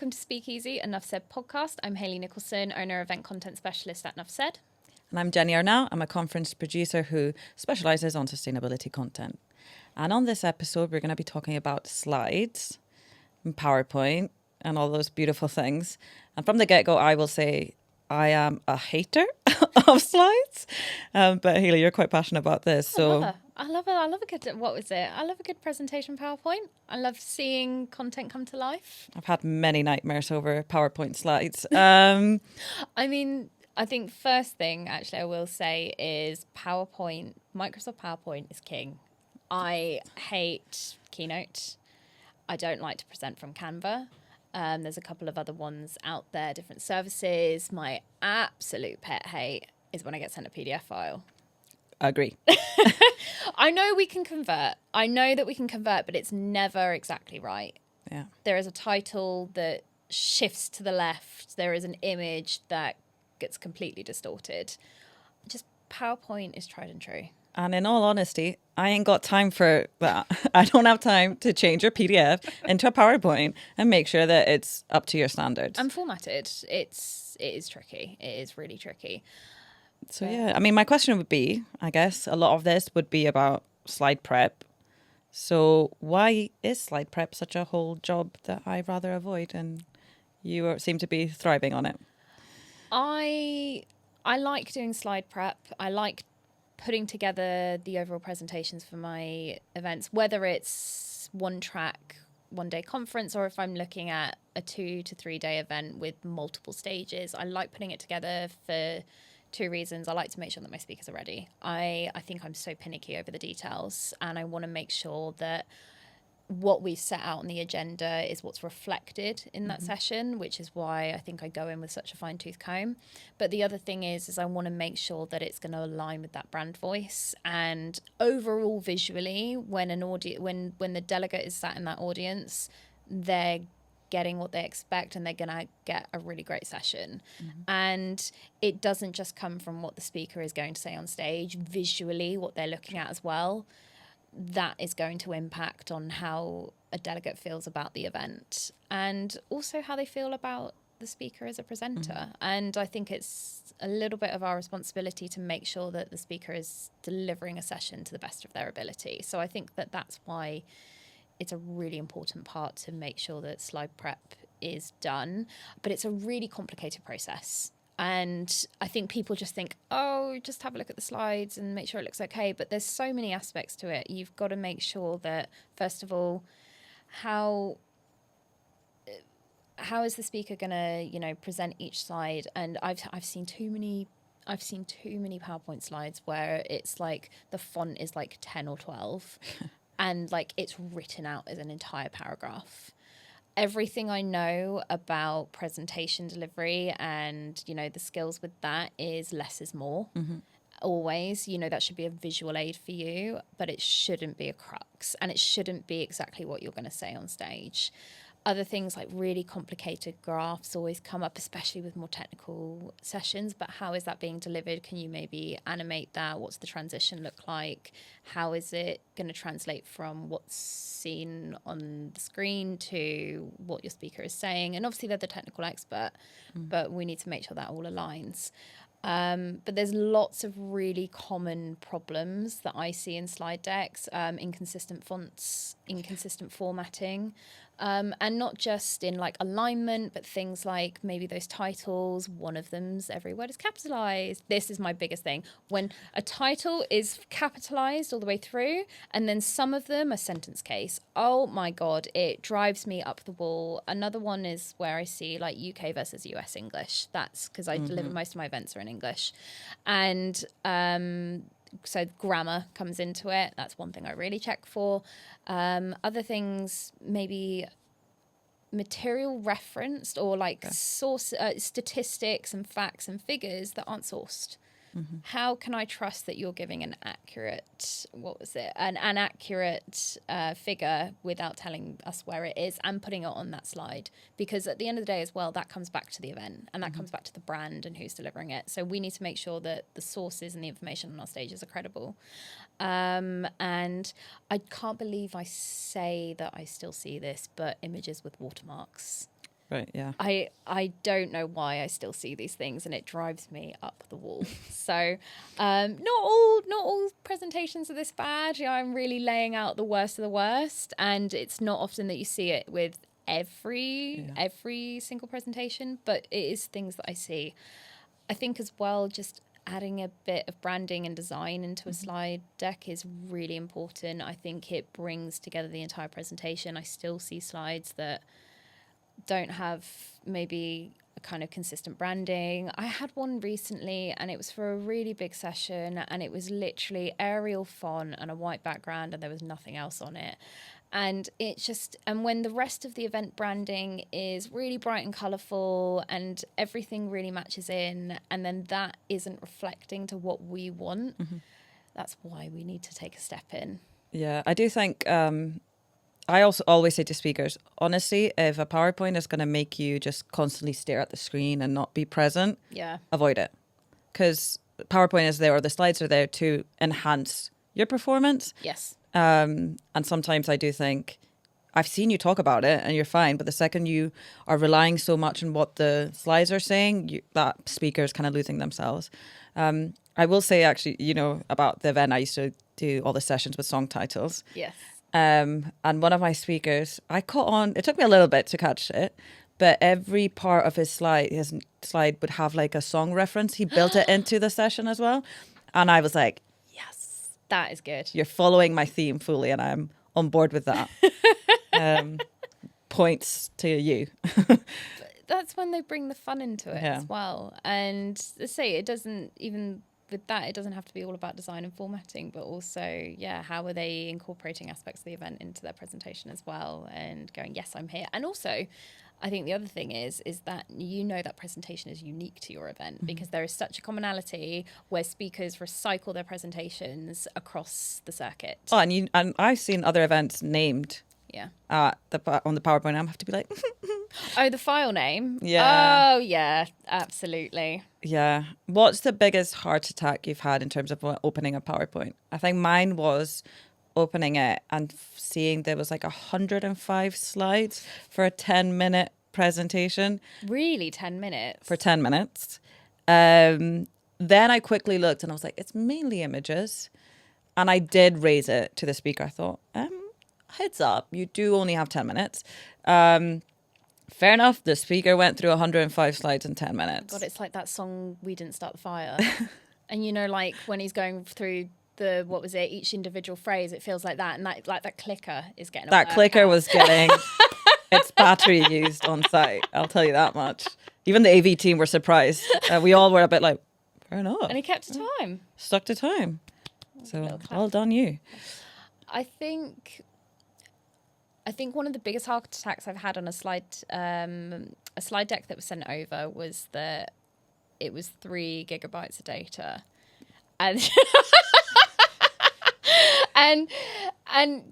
Welcome to Speakeasy, a Nuff Said podcast. I'm Hayley Nicholson, owner, event content specialist at Nuff Said. And I'm Jenny Arnau. I'm a conference producer who specialises on sustainability content. And on this episode, we're going to be talking about slides and PowerPoint and all those beautiful things. And from the get-go, I will say I am a hater of slides. But Hayley, you're quite passionate about this. So I love a good, what was it? I love a good presentation PowerPoint. I love seeing content come to life. I've had many nightmares over PowerPoint slides. I mean, I think first thing, actually, I will say is PowerPoint, Microsoft PowerPoint is king. I hate Keynote. I don't like to present from Canva. There's a couple of other ones out there, different services. My absolute pet hate is when I get sent a PDF file. Agree. I know we can convert. I know that we can convert, but it's never exactly right. Yeah. There is a title that shifts to the left. There is an image that gets completely distorted. Just PowerPoint is tried and true. And in all honesty, I ain't got time for that. I don't have time to change your PDF into a PowerPoint and make sure that it's up to your standards. And formatted. It is tricky. It is really tricky. So yeah, I mean, my question would be, I guess, a lot of this would be about slide prep. So why is slide prep such a whole job that I rather avoid? And you seem to be thriving on it. I like doing slide prep. I like putting together the overall presentations for my events, whether it's one track, one day conference, or if I'm looking at a 2 to 3 day event with multiple stages. I like putting it together for two reasons. I like to make sure that my speakers are ready. I think I'm so finicky over the details, and I want to make sure that what we've set out on the agenda is what's reflected in that session, which is why I think I go in with such a fine-tooth comb. But the other thing is I want to make sure that it's going to align with that brand voice. And overall, visually, when when the delegate is sat in that audience, they're getting what they expect and they're going to get a really great session. And it doesn't just come from what the speaker is going to say on stage, visually what they're looking at as well. That is going to impact on how a delegate feels about the event and also how they feel about the speaker as a presenter. And I think it's a little bit of our responsibility to make sure that the speaker is delivering a session to the best of their ability. So I think that that's why it's a really important part to make sure that slide prep is done. But it's a really complicated process. And I think people just think, oh, just have a look at the slides and make sure it looks okay. But there's so many aspects to it. You've got to make sure that, first of all, how is the speaker going to, present each slide? And I've seen too many PowerPoint slides where it's like the font is like 10 or 12 and like it's written out as an entire paragraph. Everything I know about presentation delivery and, the skills with that is less is more. Always, that should be a visual aid for you, but it shouldn't be a crux and it shouldn't be exactly what you're going to say on stage. Other things like really complicated graphs always come up, especially with more technical sessions. But how is that being delivered? Can you maybe animate that? What's the transition look like? How is it going to translate from what's seen on the screen to what your speaker is saying? And obviously they're the technical expert, but we need to make sure that all aligns. But there's lots of really common problems that I see in slide decks, inconsistent fonts, inconsistent formatting, and not just in like alignment, but things like maybe those titles, one of them's every word is capitalized. This is my biggest thing. When a title is capitalized all the way through and then some of them are sentence case, oh my God, it drives me up the wall. Another one is where I see like UK versus US English. That's because I deliver most of my events are in English. And so grammar comes into it. That's one thing I really check for. Other things, maybe material referenced or like source statistics and facts and figures that aren't sourced. How can I trust that you're giving an accurate, an accurate figure without telling us where it is and putting it on that slide? Because at the end of the day as well, that comes back to the event and that comes back to the brand and who's delivering it. So we need to make sure that the sources and the information on our stages are credible. And I can't believe I say that I still see this, but images with watermarks. Right, yeah. I don't know why I still see these things, and it drives me up the wall. So not all presentations are this bad. You know, I'm really laying out the worst of the worst, and it's not often that you see it with every single presentation, but it is things that I see. I think as well, just adding a bit of branding and design into a slide deck is really important. I think it brings together the entire presentation. I still see slides that don't have maybe a kind of consistent branding. I had one recently, and it was for a really big session, and it was literally Arial font and a white background, and there was nothing else on it. And when the rest of the event branding is really bright and colourful and everything really matches in, and then that isn't reflecting to what we want, that's why we need to take a step in. Yeah, I do think, I also always say to speakers, honestly, if a PowerPoint is going to make you just constantly stare at the screen and not be present, avoid it. Because PowerPoint is there, or the slides are there to enhance your performance. Yes. And sometimes I do think, I've seen you talk about it and you're fine, but the second you are relying so much on what the slides are saying, that speaker is kind of losing themselves. I will say, actually, you know, about the event, I used to do all the sessions with song titles. Yes. And one of my speakers, I caught on, it took me a little bit to catch it, but every part of his slide would have like a song reference. He built it into the session as well. And I was like, yes, that is good. You're following my theme fully, and I'm on board with that. Points to you. That's when they bring the fun into it as well. And let's say it doesn't even... with that, it doesn't have to be all about design and formatting, but also, how are they incorporating aspects of the event into their presentation as well, and going, yes, I'm here. And also, I think the other thing is that that presentation is unique to your event, because there is such a commonality where speakers recycle their presentations across the circuit. Oh, and I've seen other events named. Yeah. On the PowerPoint, I have to be like, oh, the file name. Yeah. Oh, yeah, absolutely. Yeah. What's the biggest heart attack you've had in terms of opening a PowerPoint? I think mine was opening it and seeing there was like 105 slides for a 10-minute presentation. Really, 10 minutes? For 10 minutes. Then I quickly looked and I was like, it's mainly images. And I did raise it to the speaker. I thought, heads up, you do only have 10 minutes. Fair enough. The speaker went through 105 slides in 10 minutes. God, it's like that song, We Didn't Start the Fire. And, like when he's going through each individual phrase, it feels like that. And that clicker is getting that clicker was getting its battery used on site. I'll tell you that much. Even the AV team were surprised. We all were a bit like, fair enough. And he kept to time. Stuck to time. So well done you. I think one of the biggest heart attacks I've had on a slide deck that was sent over was that it was 3 gigabytes of data, and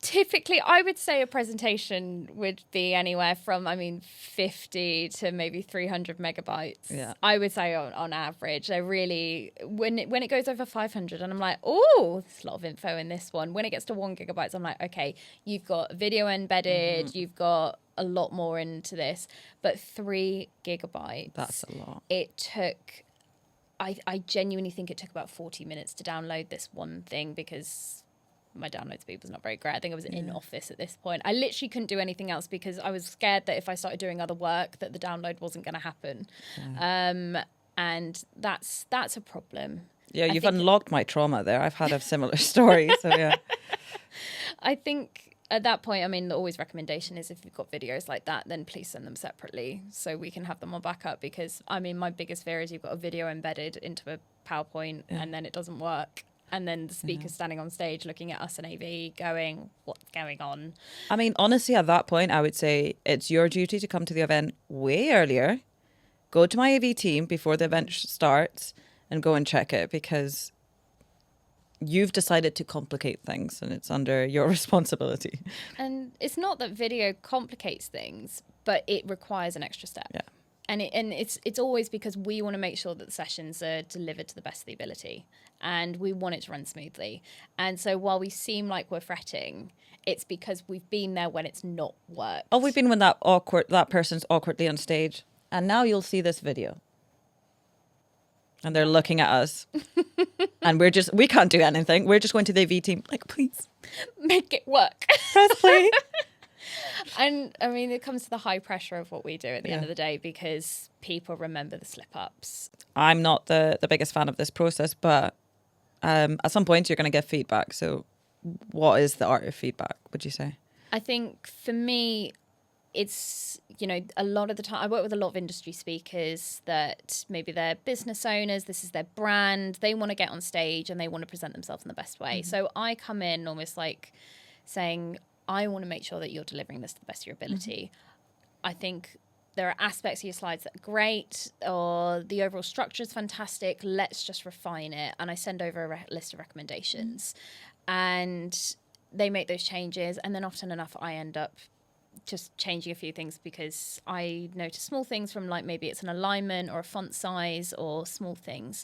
typically I would say a presentation would be anywhere from 50 to maybe 300 megabytes. Yeah. I would say on average. They really, when it goes over 500, and I'm like, oh, there's a lot of info in this one. When it gets to 1 gigabytes, I'm like, okay, you've got video embedded, you've got a lot more into this, but 3 gigabytes. That's a lot. It took, I genuinely think it took about 40 minutes to download this one thing, because my download speed was not very great. I think I was in office at this point. I literally couldn't do anything else because I was scared that if I started doing other work that the download wasn't going to happen. Yeah. And that's a problem. Yeah, you've unlocked my trauma there. I've had a similar story. So yeah. I think at that point, the always recommendation is if you've got videos like that, then please send them separately so we can have them on backup, because my biggest fear is you've got a video embedded into a PowerPoint and then it doesn't work. And then the speaker's standing on stage looking at us and AV going, what's going on? Honestly, at that point, I would say it's your duty to come to the event way earlier, go to my AV team before the event starts and go and check it, because you've decided to complicate things and it's under your responsibility. And it's not that video complicates things, but it requires an extra step. Yeah. And it's always because we want to make sure that the sessions are delivered to the best of the ability, and we want it to run smoothly. And so while we seem like we're fretting, it's because we've been there when it's not worked. Oh, we've been when that person's awkwardly on stage, and now you'll see this video, and they're looking at us, and we can't do anything. We're just going to the AV team, like, please make it work. Press play. And I mean, it comes to the high pressure of what we do at the end of the day, because people remember the slip ups. I'm not the biggest fan of this process, but at some point you're going to get feedback. So what is the art of feedback, would you say? I think for me, it's, a lot of the time I work with a lot of industry speakers that maybe they're business owners, this is their brand, they want to get on stage and they want to present themselves in the best way. Mm-hmm. So I come in almost like saying, I want to make sure that you're delivering this to the best of your ability. Mm-hmm. I think there are aspects of your slides that are great, or the overall structure is fantastic. Let's just refine it. And I send over a list of recommendations, and they make those changes. And then often enough, I end up just changing a few things because I notice small things from, like, maybe it's an alignment or a font size or small things.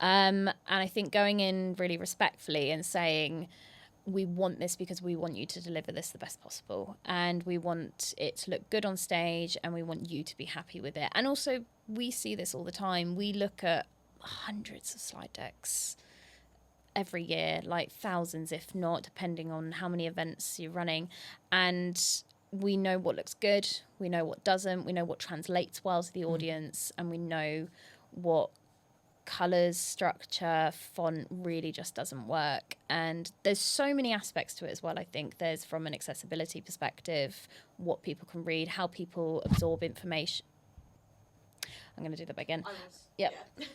And I think going in really respectfully and saying, we want this because we want you to deliver this the best possible, and we want it to look good on stage, and we want you to be happy with it. And also, we see this all the time. We look at hundreds of slide decks every year, like thousands, if not, depending on how many events you're running. And we know what looks good, we know what doesn't, we know what translates well to the audience, and we know what colours, structure, font really just doesn't work. And there's so many aspects to it as well. I think there's, from an accessibility perspective, what people can read, how people absorb information. I'm going to do that again. Yep. Yeah.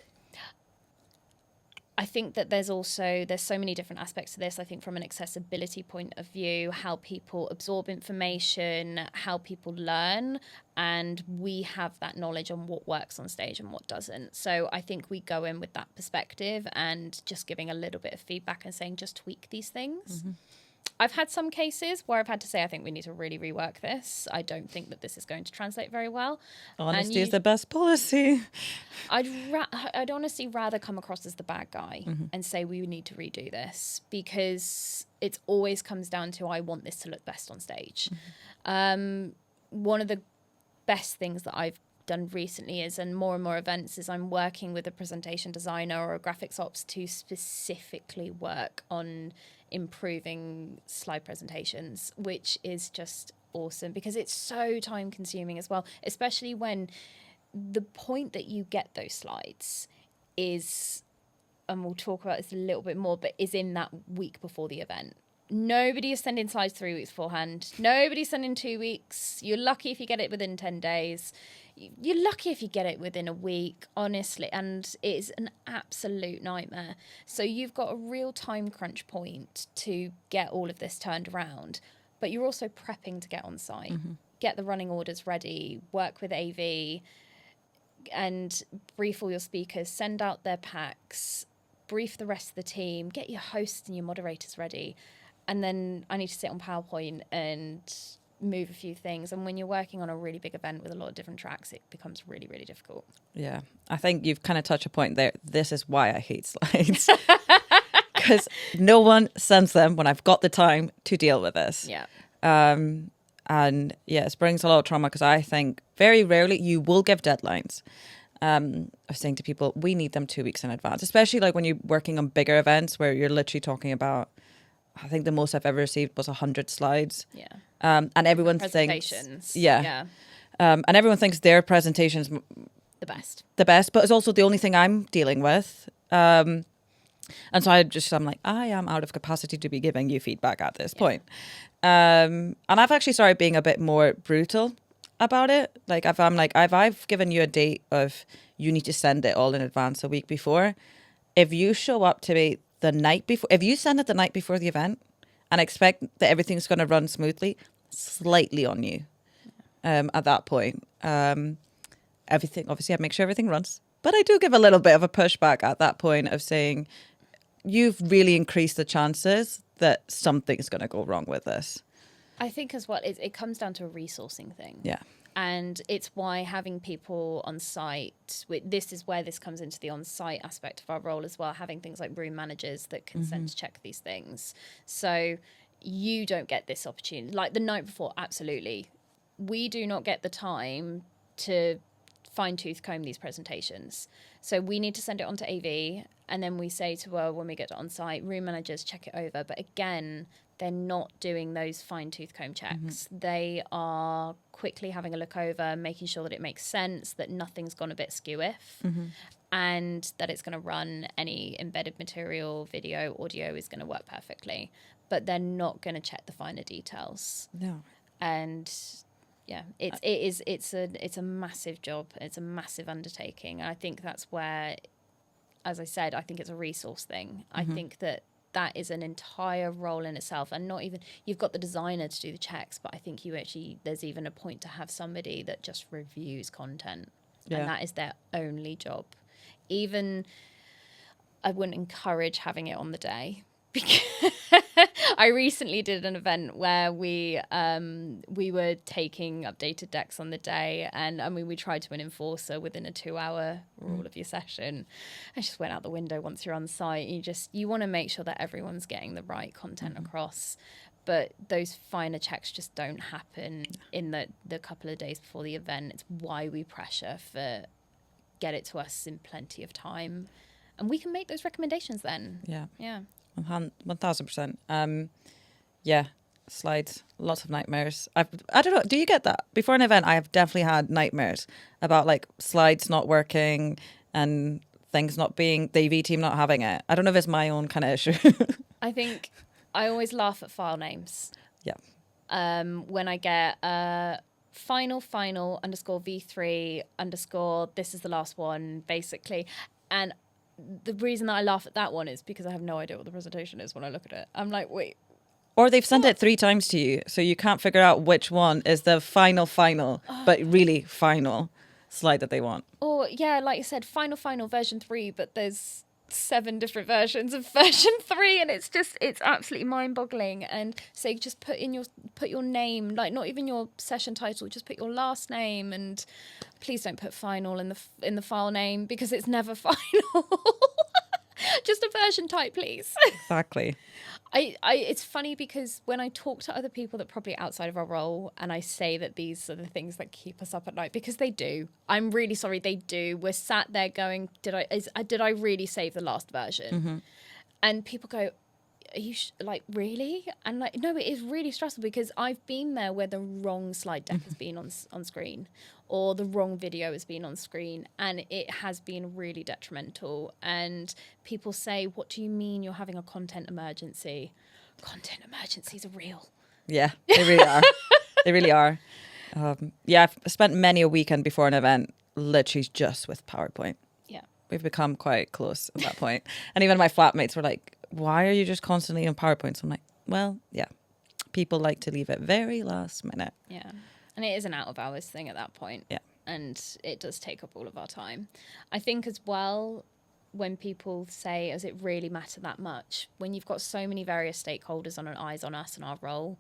I think that there's so many different aspects to this. I think from an accessibility point of view, how people absorb information, how people learn, and we have that knowledge on what works on stage and what doesn't. So I think we go in with that perspective and just giving a little bit of feedback and saying, just tweak these things. Mm-hmm. I've had some cases where I've had to say, I think we need to really rework this. I don't think that this is going to translate very well. Honesty is the best policy. I'd honestly rather come across as the bad guy and say we need to redo this, because it always comes down to, I want this to look best on stage. Mm-hmm. One of the best things that I've done recently is, and more events, is I'm working with a presentation designer or a graphics ops to specifically work on improving slide presentations, which is just awesome because it's so time consuming as well, especially when the point that you get those slides is, and we'll talk about this a little bit more, but is in that week before the event. Nobody is sending slides 3 weeks beforehand. Nobody's sending 2 weeks. You're lucky if you get it within 10 days. You're lucky if you get it within a week, honestly. And it is an absolute nightmare. So you've got a real time crunch point to get all of this turned around. But you're also prepping to get on site. Mm-hmm. Get the running orders ready. Work with AV. And brief all your speakers. Send out their packs. Brief the rest of the team. Get your hosts and your moderators ready. And then I need to sit on PowerPoint and move a few things. And when you're working on a really big event with a lot of different tracks, it becomes really, really difficult. Yeah. I think you've kind of touched a point there. This is why I hate slides. Because no one sends them when I've got the time to deal with this. Yeah. And yes, it brings a lot of trauma, because I think very rarely you will give deadlines. I was saying to people, we need them 2 weeks in advance, especially like when you're working on bigger events where you're literally talking about, I think the most I've ever received was 100 slides. Yeah. And everyone thinks, and everyone thinks their presentation's the best, but it's also the only thing I'm dealing with. And so I'm like, I am out of capacity to be giving you feedback at this point. And I've actually started being a bit more brutal about it. Like if I've given you a date of, you need to send it all in advance a week before. If you show up to me the night before, if you send it the night before the event and expect that everything's going to run smoothly, slightly on you. At that point, everything, obviously I make sure everything runs, but I do give a little bit of a pushback at that point of saying, you've really increased the chances that something's going to go wrong with this. I think as well, it comes down to a resourcing thing. Yeah. And it's why having people on site, this is where this comes into the on-site aspect of our role as well, having things like room managers that can sense check these things. So you don't get this opportunity. Like the night before, absolutely. We do not get the time to fine-tooth comb these presentations. So we need to send it on to AV, and then we say to her when we get to on-site, room managers check it over. But again, they're not doing those fine-tooth comb checks. They are quickly having a look over, making sure that it makes sense, that nothing's gone a bit skew-if, and that it's going to run any embedded material, video, audio is going to work perfectly. But they're not going to check the finer details. No. And yeah, it's a massive job. It's a massive undertaking. And I think that's where, as I said, I think it's a resource thing. I think that is an entire role in itself, and not even, you've got the designer to do the checks, but I think there's even a point to have somebody that just reviews content, and that is their only job. Even I wouldn't encourage having it on the day, because I recently did an event where we were taking updated decks on the day, and I mean we tried to enforce within a 2-hour rule of your session. I just went out the window once you're on site. You want to make sure that everyone's getting the right content across, but those finer checks just don't happen in the couple of days before the event. It's why we pressure for get it to us in plenty of time, and we can make those recommendations then. Yeah 1000%. Yeah, slides, lots of nightmares. I don't know, do you get that? Before an event, I have definitely had nightmares about like slides not working and things not being, the AV team not having it. I don't know if it's my own kind of issue. I think I always laugh at file names. Yeah. When I get final _V3 _ this is the last one, basically. And the reason that I laugh at that one is because I have no idea what the presentation is when I look at it. I'm like, wait. Or they've sent it 3 times to you, so you can't figure out which one is the final, but really final slide that they want. Or, yeah, like you said, final version 3, but there's 7 different versions of version 3, and it's absolutely mind-boggling. And so you just put your name, like not even your session title, just put your last name, and please don't put final in the file name, because it's never final. Just a version type, please. Exactly. It's funny because when I talk to other people that are probably outside of our role, and I say that these are the things that keep us up at night, because they do. I'm really sorry, they do. We're sat there going, did I really save the last version? And people go, are you like, really? And like, no, it is really stressful, because I've been there where the wrong slide deck has been on screen, or the wrong video has been on screen, and it has been really detrimental. And people say, what do you mean you're having a content emergency? Content emergencies are real. Yeah, they really are. They really are. Yeah, I've spent many a weekend before an event literally just with PowerPoint. Yeah. We've become quite close at that point. And even my flatmates were like, why are you just constantly on PowerPoint? So I'm like, well, yeah, people like to leave it very last minute. Yeah. And it is an out of hours thing at that point. Yeah. And it does take up all of our time. I think as well, when people say, does it really matter that much? When you've got so many various stakeholders on eyes on us and our role,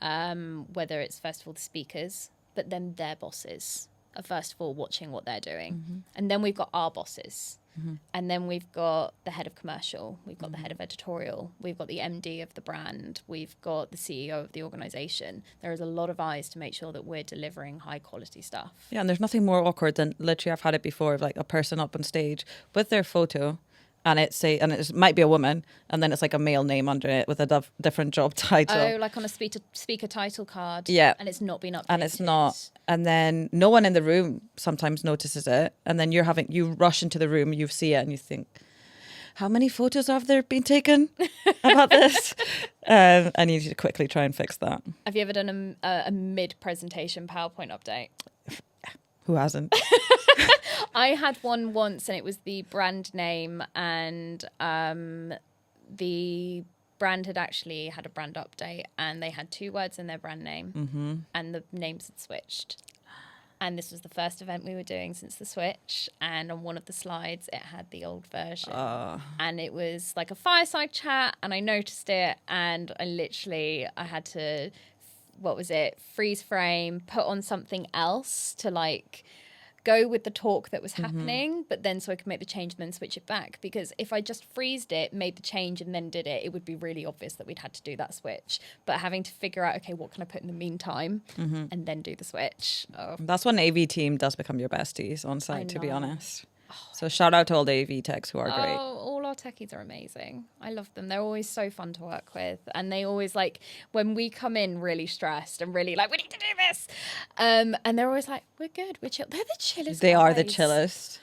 whether it's first of all the speakers, but then their bosses are first of all watching what they're doing. And then we've got our bosses. And then we've got the head of commercial, we've got the head of editorial, we've got the MD of the brand, we've got the CEO of the organization. There is a lot of eyes to make sure that we're delivering high quality stuff. Yeah, and there's nothing more awkward than literally, I've had it before, of like a person up on stage with their photo, and it might be a woman, and then it's like a male name under it with a different job title. Oh, like on a speaker title card. Yeah. And it's not been updated. And it's not. And then no one in the room sometimes notices it. And then you rush into the room, you see it, and you think, how many photos have there been taken about this? I need you to quickly try and fix that. Have you ever done a mid-presentation PowerPoint update? Who hasn't? I had one once, and it was the brand name, and the brand had actually had a brand update, and they had 2 words in their brand name, and the names had switched. And this was the first event we were doing since the switch, and on one of the slides it had the old version, and it was like a fireside chat, and I noticed it, and I had to what was it, freeze frame, put on something else to like go with the talk that was happening, but then so I could make the change and then switch it back. Because if I just freezed it, made the change and then did it, it would be really obvious that we'd had to do that switch. But having to figure out, okay, what can I put in the meantime and then do the switch. Oh. That's when AV team does become your besties on site, to be know. honest. So shout out to all the AV techs who are great. Oh, all our techies are amazing. I love them. They're always so fun to work with. And they always like, when we come in really stressed and really like, we need to do this. And they're always like, we're good, we're chill. They're the chillest They are the guys. chillest.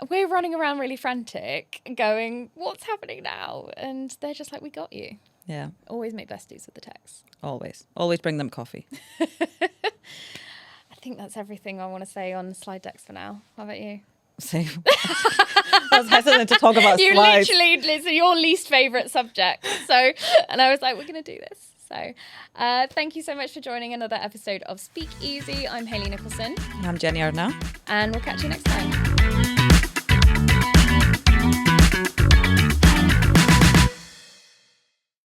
We're running around really frantic going, what's happening now? And they're just like, we got you. Yeah, Always make besties with the techs. always. Always bring them coffee. I think that's everything I want to say on slide decks for now. How about you? Same. I was hesitant to talk about You slides. literally, it's your least favourite subject. So, and I was like, we're going to do this. So, thank you so much for joining another episode of Speak Easy. I'm Hayley Nicholson. I'm Jenny Arnau. And we'll catch you next time.